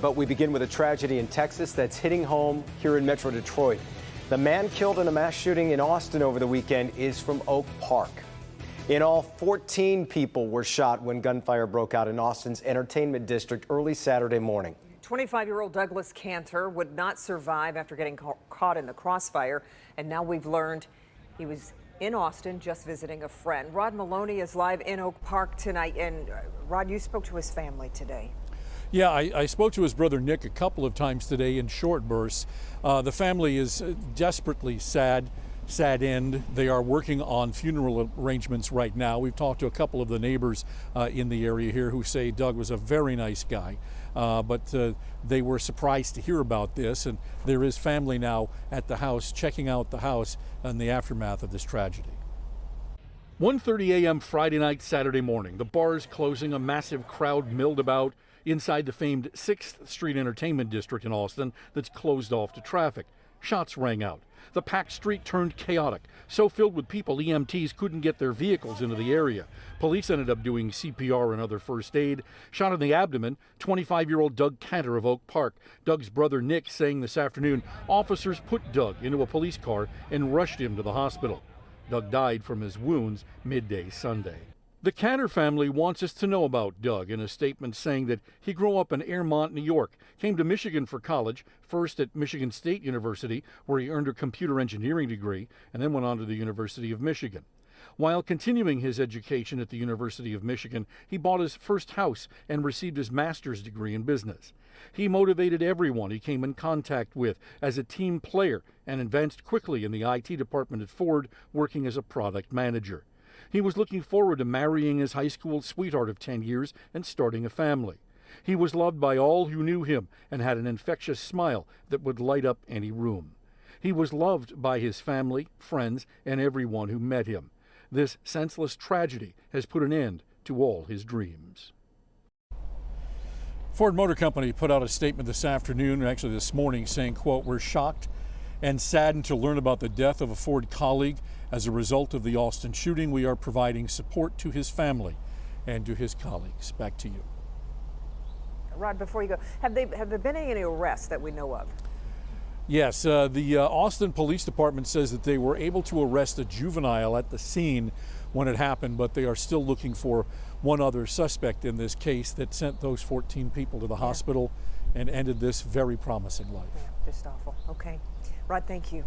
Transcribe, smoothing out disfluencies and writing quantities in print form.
But we begin with a tragedy in Texas that's hitting home here in Metro Detroit. The man killed in a mass shooting in Austin over the weekend is from Oak Park. In all, 14 people were shot when gunfire broke out in Austin's entertainment district early Saturday morning. 25-year-old Douglas Cantor would not survive after getting caught in the crossfire, and now we've learned he was in Austin just visiting a friend. Rod Maloney is live in Oak Park tonight, and Rod, you spoke to his family today. Yeah, I spoke to his brother Nick a couple of times today in short bursts. The family is desperately saddened. They are working on funeral arrangements right now. We've talked to a couple of the neighbors in the area here who say Doug was a very nice guy, but they were surprised to hear about this, and there is family now at the house checking out the house in the aftermath of this tragedy. 1:30 a.m. Friday night, Saturday morning. The bars closing, a massive crowd milled about inside the famed 6th Street Entertainment District in Austin that's closed off to traffic. Shots rang out. The packed street turned chaotic, so filled with people EMTs couldn't get their vehicles into the area. Police ended up doing CPR and other first aid. Shot in the abdomen, 25-year-old Doug Cantor of Oak Park. Doug's brother Nick saying this afternoon officers put Doug into a police car and rushed him to the hospital. Doug died from his wounds midday Sunday. The Cantor family wants us to know about Doug in a statement saying that he grew up in Airmont, New York, came to Michigan for college, first at Michigan State University, where he earned a computer engineering degree, and then went on to the University of Michigan. While continuing his education at the University of Michigan, he bought his first house and received his master's degree in business. He motivated everyone he came in contact with as a team player and advanced quickly in the IT department at Ford, working as a product manager. He was looking forward to marrying his high school sweetheart of 10 years and starting a family. He was loved by all who knew him and had an infectious smile that would light up any room. He was loved by his family, friends, and everyone who met him. This senseless tragedy has put an end to all his dreams. Ford Motor Company put out a statement this afternoon, actually this morning, saying, quote, "We're shocked and saddened to learn about the death of a Ford colleague. As a result of the Austin shooting, we are providing support to his family and to his colleagues." Back to you. Rod, before you go, have there been any arrests that we know of? Yes, the Austin Police Department says that they were able to arrest a juvenile at the scene when it happened, but they are still looking for one other suspect in this case that sent those 14 people to the hospital and ended this very promising life. Yeah, just awful. Okay. Rod, thank you.